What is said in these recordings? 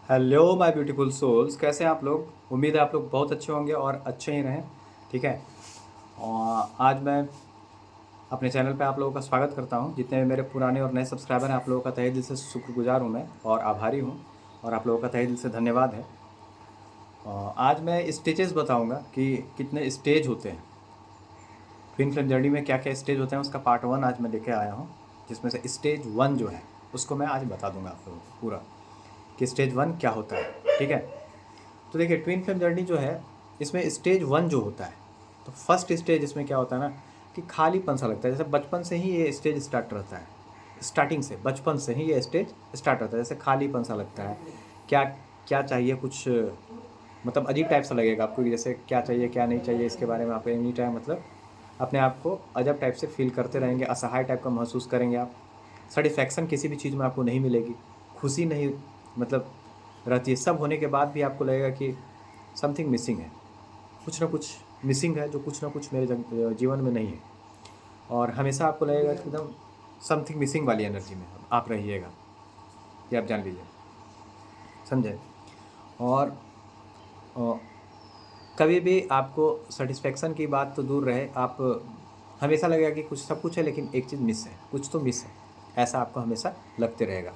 Hello my beautiful souls, कैसे हैं आप लोग। उम्मीद है आप लोग बहुत अच्छे होंगे और अच्छे ही रहें। ठीक है। और आज मैं अपने चैनल पे आप लोगों का स्वागत करता हूं। जितने भी मेरे पुराने और नए सब्सक्राइबर हैं, आप लोगों का तहे दिल से शुक्रगुजार हूं मैं और आभारी हूं। और आप लोगों का तहे दिल से धन्यवाद है। और आज मैं स्टेजेस बताऊंगा कि कितने स्टेज होते हैं ट्विन फ्लेम जर्नी में, क्या क्या स्टेज होते हैं। उसका पार्ट 1 आज मैं लेके आया हूँ, जिसमें से स्टेज 1 जो है उसको मैं आज बता दूंगा आप लोगों को पूरा, कि स्टेज 1 क्या होता है। ठीक है। तो देखिए, ट्विन फ्लेम जर्नी जो है, इसमें स्टेज 1 जो होता है, तो फर्स्ट स्टेज इसमें क्या होता है ना, कि खालीपन सा लगता है। जैसे बचपन से ही ये स्टेज स्टार्ट रहता है, स्टार्टिंग से बचपन से ही ये स्टेज स्टार्ट रहता है। जैसे खालीपन सा लगता है, क्या क्या चाहिए, कुछ मतलब अजीब टाइप सा लगेगा आपको कि जैसे क्या चाहिए क्या नहीं चाहिए, इसके बारे में आप एनी टाइम मतलब अपने आप को अजब टाइप से फील करते रहेंगे, असहाय टाइप का महसूस करेंगे आप। सेटिस्फैक्शन किसी भी चीज़ में आपको नहीं मिलेगी, खुशी नहीं मतलब रहती है। सब होने के बाद भी आपको लगेगा कि समथिंग मिसिंग है, कुछ ना कुछ मिसिंग है, जो कुछ ना कुछ मेरे जीवन में नहीं है। और हमेशा आपको लगेगा कि एकदम समथिंग मिसिंग वाली एनर्जी में आप रहिएगा, ये आप जान लीजिए, समझे। और अ, कभी भी आपको सेटिस्फेक्शन की बात तो दूर रहे, आप हमेशा लगेगा कि कुछ सब कुछ है लेकिन एक चीज़ मिस है, कुछ तो मिस है, ऐसा आपको हमेशा लगते रहेगा।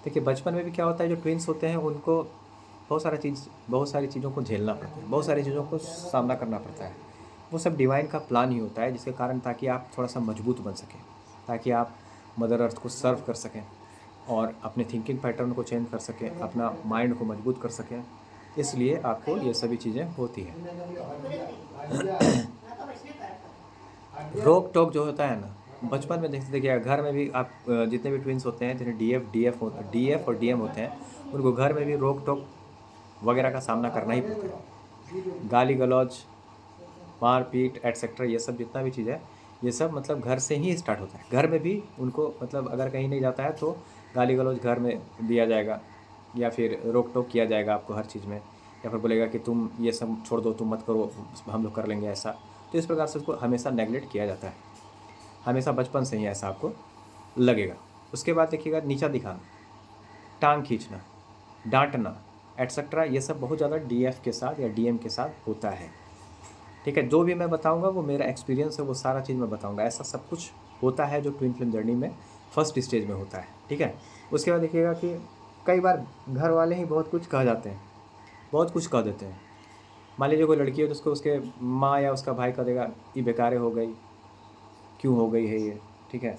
देखिए, बचपन में भी क्या होता है, जो ट्विन्स होते हैं उनको बहुत सारी चीज़ों को झेलना पड़ता है, बहुत सारी चीज़ों को सामना करना पड़ता है। वो सब डिवाइन का प्लान ही होता है, जिसके कारण ताकि आप थोड़ा सा मजबूत बन सकें, ताकि आप मदर अर्थ को सर्व कर सकें और अपने थिंकिंग पैटर्न को चेंज कर सकें, अपना माइंड को मजबूत कर सकें। इसलिए आपको ये सभी चीज़ें होती हैं। रोक टोक जो होता है ना, बचपन में देखिए घर में भी आप जितने भी ट्विन्स होते हैं, जिन्हें डीएफ और डीएम होते हैं, उनको घर में भी रोक टोक वगैरह का सामना करना ही पड़ता है। गाली गलौज, मार पीट एटसेट्रा, ये सब जितना भी चीज़ है, ये सब मतलब घर से ही स्टार्ट होता है। घर में भी उनको मतलब अगर कहीं नहीं जाता है तो गाली गलौज घर में दिया जाएगा, या फिर रोक टोक किया जाएगा आपको हर चीज़ में, या फिर बोलेगा कि तुम ये सब छोड़ दो, तुम मत करो, हम लोग कर लेंगे ऐसा। तो इस प्रकार से उसको हमेशा नेगलेक्ट किया जाता है, हमेशा बचपन से ही ऐसा आपको लगेगा। उसके बाद देखिएगा, नीचा दिखाना, टांग खींचना, डांटना एटसेट्रा, ये सब बहुत ज़्यादा डीएफ के साथ या डीएम के साथ होता है। ठीक है। जो भी मैं बताऊंगा वो मेरा एक्सपीरियंस है, वो सारा चीज़ मैं बताऊंगा। ऐसा सब कुछ होता है जो ट्विन फ्लेम जर्नी में फर्स्ट स्टेज में होता है। ठीक है। उसके बाद देखिएगा कि कई बार घर वाले ही बहुत कुछ कह जाते हैं, बहुत कुछ कह देते हैं। मान लीजिए कोई लड़की है तो उसको उसके माँ या उसका भाई कह देगा, ये बेकारे हो गई, क्यों हो गई है ये। ठीक है।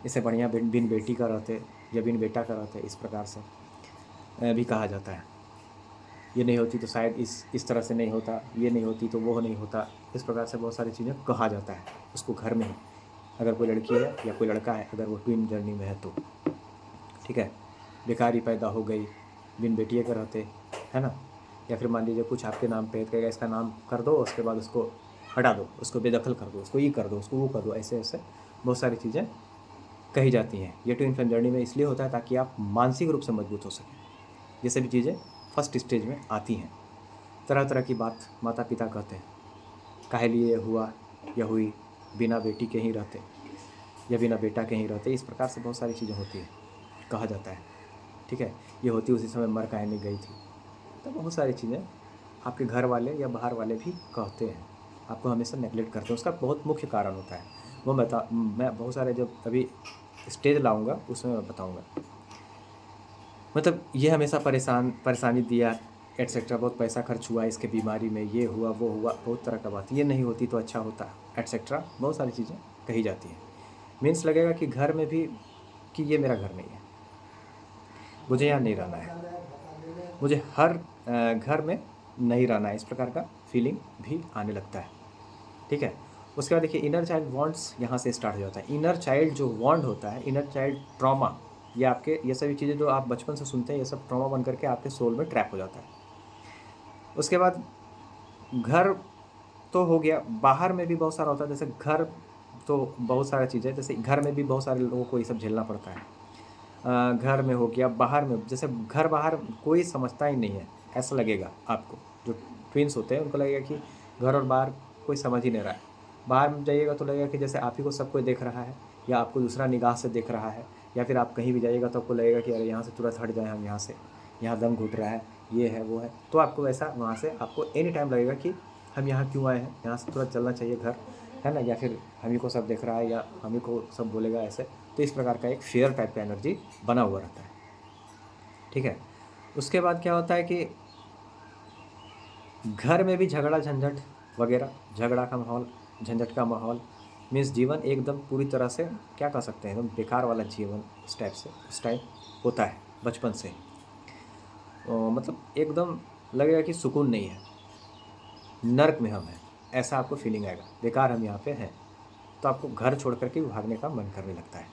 इससे बढ़िया बिन बेटी का रहते या बिन बेटा का रहते, इस प्रकार से भी कहा जाता है। ये नहीं होती तो शायद इस तरह से नहीं होता, ये नहीं होती तो वो नहीं होता। इस प्रकार से बहुत सारी चीज़ें कहा जाता है उसको घर में ही, अगर कोई लड़की है या कोई लड़का है, अगर वो ट्विन जर्नी में है तो। ठीक है। बेकारी पैदा हो गई, बिन बेटिए के रहते, है ना। या फिर मान लीजिए कुछ आपके नाम पे कहेगा, इसका नाम कर दो, उसके बाद उसको हटा दो, उसको बेदखल कर दो, उसको ये कर दो, उसको वो कर दो, ऐसे ऐसे बहुत सारी चीज़ें कही जाती हैं। ये ट्विन फ्लेम जर्नी में इसलिए होता है ताकि आप मानसिक रूप से मजबूत हो सकें। ये सभी चीज़ें फर्स्ट स्टेज में आती हैं। तरह तरह की बात माता पिता कहते हैं, काहे लिए हुआ या हुई, बिना बेटी के ही रहते या बिना बेटा के ही रहते। इस प्रकार से बहुत सारी चीज़ें होती हैं, कहा जाता है। ठीक है। ये होती उसी समय मर काहे नहीं गई थी। तो बहुत सारी चीज़ें आपके घर वाले या बाहर वाले भी कहते हैं, आपको हमेशा नेगलेक्ट करते हैं। उसका बहुत मुख्य कारण होता है, वो मैं बहुत सारे जब अभी स्टेज लाऊंगा उसमें मैं बताऊंगा। मतलब ये हमेशा परेशानी दिया एटसेट्रा, बहुत पैसा खर्च हुआ इसके बीमारी में, ये हुआ वो हुआ, बहुत तरह का बात, ये नहीं होती तो अच्छा होता एटसेट्रा, बहुत सारी चीज़ें कही जाती हैं। मीन्स लगेगा कि घर में भी कि ये मेरा घर नहीं है, मुझे यहाँ नहीं रहना है, मुझे हर घर में नहीं रहना है, इस प्रकार का फीलिंग भी आने लगता है। ठीक है। उसके बाद देखिए, इनर चाइल्ड वांट्स यहाँ से स्टार्ट हो जाता है। इनर चाइल्ड जो वांट होता है, इनर चाइल्ड ट्रॉमा, ये आपके ये सभी चीज़ें जो आप बचपन से सुनते हैं, ये सब ट्रॉमा बन करके आपके सोल में ट्रैप हो जाता है। उसके बाद घर तो हो गया, बाहर में भी बहुत सारा होता है। जैसे घर तो बहुत सारा चीज़ है, जैसे घर में भी बहुत सारे लोगों को ये सब झेलना पड़ता है। घर में हो गया, बाहर में, जैसे घर बाहर कोई समझता ही नहीं है, ऐसा लगेगा आपको। जो ट्विन्स होते हैं उनको लगेगा कि घर और बाहर कोई समझ ही नहीं रहा है। बाहर में जाइएगा तो लगेगा कि जैसे आप ही को सब कोई देख रहा है, या आपको दूसरा निगाह से देख रहा है, या फिर आप कहीं भी जाइएगा तो आपको लगेगा कि अरे यहाँ से तुरंत हट जाएं हम यहाँ से, यहाँ दम घुट रहा है, ये है वो है, तो आपको वैसा वहाँ से आपको एनी टाइम लगेगा कि हम यहाँ क्यों आए हैं, यहाँ से तुरंत चलना चाहिए घर, है ना, या फिर हम ही को सब देख रहा है या हम ही को सब बोलेगा ऐसे। तो इस प्रकार का एक फियर टाइप का एनर्जी बना हुआ रहता है। ठीक है। उसके बाद क्या होता है कि घर में भी झगड़ा झंझट वगैरह, झगड़ा का माहौल, झंझट का माहौल, मीन्स जीवन एकदम पूरी तरह से क्या कह सकते हैं, एकदम बेकार वाला जीवन इस टाइप से, उस टाइप होता है बचपन से। मतलब एकदम लगेगा कि सुकून नहीं है, नर्क में हम हैं, ऐसा आपको फीलिंग आएगा, बेकार हम यहाँ पे हैं। तो आपको घर छोड़ करके भी भागने का मन करने लगता है,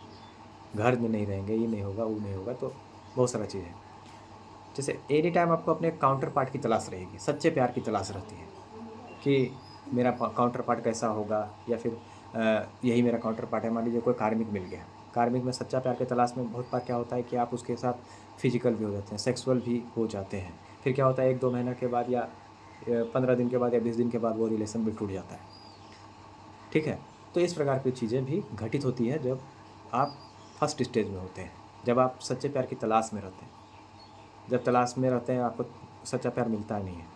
घर में नहीं रहेंगे, ये नहीं होगा, वो नहीं होगा, तो बहुत सारा चीज़ है। जैसे एनी टाइम आपको अपने काउंटर पार्ट की तलाश रहेगी, सच्चे प्यार की तलाश रहती है कि मेरा काउंटर पार्ट कैसा होगा, या फिर यही मेरा काउंटर पार्ट है। मान लीजिए कोई कार्मिक मिल गया, कार्मिक में सच्चा प्यार की तलाश में बहुत बार क्या होता है कि आप उसके साथ फिजिकल भी हो जाते हैं, सेक्सुअल भी हो जाते हैं। फिर क्या होता है 1-2 महीना के बाद या 15 दिन के बाद या 20 दिन के बाद वो रिलेशन भी टूट जाता है। ठीक है। तो इस प्रकार की चीज़ें भी घटित होती है जब आप फर्स्ट स्टेज में होते हैं, जब आप सच्चे प्यार की तलाश में रहते हैं। जब तलाश में रहते हैं आपको सच्चा प्यार मिलता नहीं है।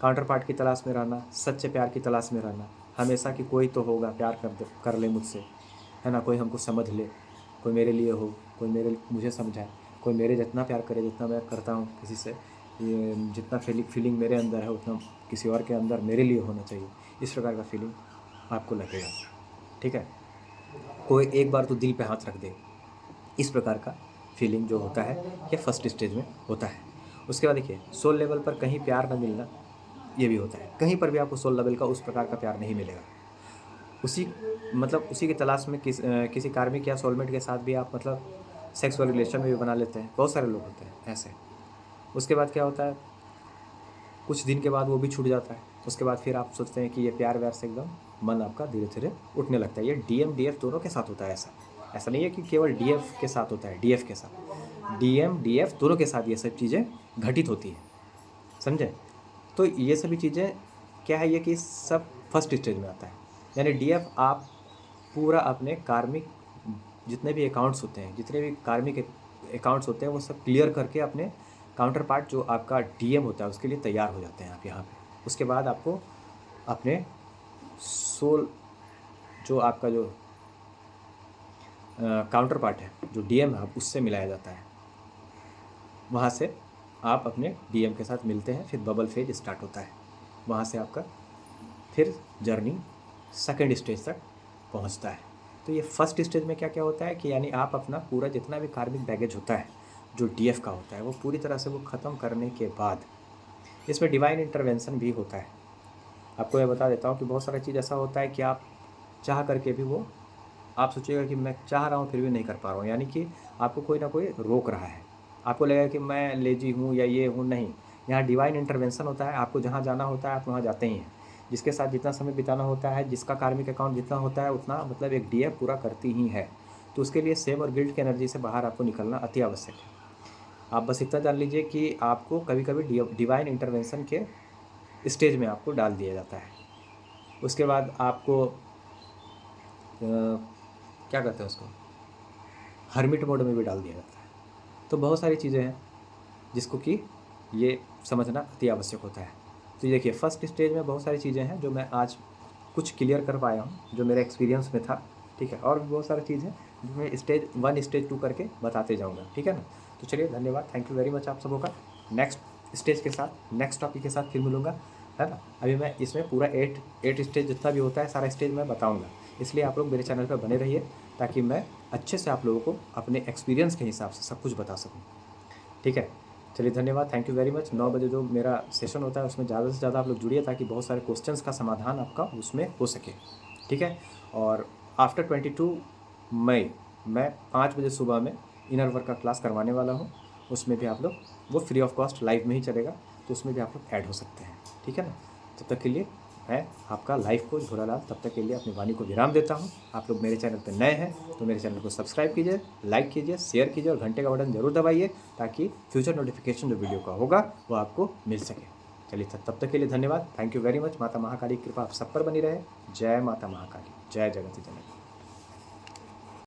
काउंटर पार्ट की तलाश में रहना, सच्चे प्यार की तलाश में रहना, हमेशा कि कोई तो होगा प्यार कर ले मुझसे, है ना, कोई हमको समझ ले, कोई मेरे लिए हो, कोई मुझे समझाए, कोई मेरे जितना प्यार करे जितना मैं करता हूँ किसी से, ये जितना फीलिंग मेरे अंदर है उतना किसी और के अंदर मेरे लिए होना चाहिए। इस प्रकार का फीलिंग आपको लगेगा। ठीक है। कोई एक बार तो दिल पे हाथ रख दे, इस प्रकार का फीलिंग जो होता है ये फर्स्ट स्टेज में होता है। उसके बाद देखिए सोल लेवल पर कहीं प्यार न मिलना, ये भी होता है। कहीं पर भी आपको सोल लेवल का उस प्रकार का प्यार नहीं मिलेगा। उसी मतलब उसी की तलाश में किसी कार्मिक या सोलमेट के साथ भी आप मतलब सेक्सुअल रिलेशन में भी बना लेते हैं। बहुत सारे लोग होते हैं ऐसे। उसके बाद क्या होता है, कुछ दिन के बाद वो भी छूट जाता है। उसके बाद फिर आप सोचते हैं कि ये प्यार व्यार से एकदम मन आपका धीरे धीरे उठने लगता है। ये डीएम डीएफ दोनों के साथ होता है। ऐसा नहीं है कि केवल डीएफ के साथ होता है, डीएफ के साथ, डीएम डीएफ दोनों के साथ ये सब चीज़ें घटित होती है। समझे। तो ये सभी चीज़ें क्या है, ये कि सब फर्स्ट स्टेज में आता है। यानी डीएफ आप पूरा अपने कार्मिक जितने भी अकाउंट्स होते हैं, जितने भी कार्मिक अकाउंट्स होते हैं, वो सब क्लियर करके अपने काउंटर पार्ट जो आपका डीएम होता है उसके लिए तैयार हो जाते हैं आप यहाँ पे। उसके बाद आपको अपने सोल जो आपका जो काउंटर पार्ट है, जो डीएम है, उससे मिलाया जाता है। वहाँ से आप अपने डीएम के साथ मिलते हैं, फिर बबल फेज स्टार्ट होता है। वहाँ से आपका फिर जर्नी सेकंड स्टेज तक पहुँचता है। तो ये फर्स्ट स्टेज में क्या क्या होता है कि यानी आप अपना पूरा जितना भी कार्मिक बैगेज होता है जो डीएफ का होता है वो पूरी तरह से वो ख़त्म करने के बाद इसमें डिवाइन इंटरवेंशन भी होता है। आपको मैं बता देता हूँ कि बहुत सारा चीज़ ऐसा होता है कि आप चाह करके भी वो आप सोचिएगा कि मैं चाह रहा हूँ फिर भी नहीं कर पा रहा हूँ, यानी कि आपको कोई ना कोई रोक रहा है। आपको लगेगा कि मैं लेजी हूँ या ये हूँ, नहीं। यहाँ डिवाइन इंटरवेंशन होता है। आपको जहाँ जाना होता है आप वहाँ जाते ही हैं। जिसके साथ जितना समय बिताना होता है, जिसका कार्मिक अकाउंट जितना होता है उतना मतलब एक डीएफ पूरा करती ही है। तो उसके लिए सेम और गिल्ट की एनर्जी से बाहर आपको निकलना अति आवश्यक है। आप बस इतना जान लीजिए कि आपको कभी कभी डिवाइन इंटरवेंशन के स्टेज में आपको डाल दिया जाता है। उसके बाद आपको क्या कहते हैं उसको, हर्मिट मोड में भी डाल दिया जाता है। तो बहुत सारी चीज़ें हैं जिसको कि ये समझना अति आवश्यक होता है। तो देखिए फर्स्ट स्टेज में बहुत सारी चीज़ें हैं जो मैं आज कुछ क्लियर कर पाया हूँ, जो मेरे एक्सपीरियंस में था। ठीक है। और भी बहुत सारी चीज़ है जो मैं स्टेज 1 स्टेज 2 करके बताते जाऊँगा। ठीक है ना। तो चलिए धन्यवाद, थैंक यू वेरी मच आप सबों का। नेक्स्ट स्टेज के साथ, नेक्स्ट टॉपिक के साथ फिर मिलूँगा, है ना। अभी मैं इसमें पूरा 8 स्टेज जितना भी होता है सारा स्टेज मैं बताऊँगा। इसलिए आप लोग मेरे चैनल पर बने रहिए ताकि मैं अच्छे से आप लोगों को अपने एक्सपीरियंस के हिसाब से सब कुछ बता सकूँ। ठीक है। चलिए धन्यवाद, थैंक यू वेरी मच। 9 बजे जो मेरा सेशन होता है उसमें ज़्यादा से ज़्यादा आप लोग जुड़िए ताकि बहुत सारे क्वेश्चंस का समाधान आपका उसमें हो सके। ठीक है। और आफ्टर 22 मई मैं 5 बजे सुबह में इनर वर्क का क्लास करवाने वाला हूँ। उसमें भी आप लोग, वो फ्री ऑफ कॉस्ट लाइव में ही चलेगा, तो उसमें भी आप लोग ऐड हो सकते हैं। ठीक है ना। तब तक के लिए मैं आपका लाइफ कोच भोलालाल तब तक के लिए अपनी वाणी को विराम देता हूँ। आप लोग मेरे चैनल पर नए हैं तो मेरे चैनल को सब्सक्राइब कीजिए, लाइक कीजिए, शेयर कीजिए और घंटे का बटन जरूर दबाइए ताकि फ्यूचर नोटिफिकेशन जो वीडियो का होगा वो आपको मिल सके। चलिए तब तक के लिए धन्यवाद, थैंक यू वेरी मच। माता महाकाली की कृपा आप सब पर बनी रहे। जय माता महाकाली, जय जगत जननी।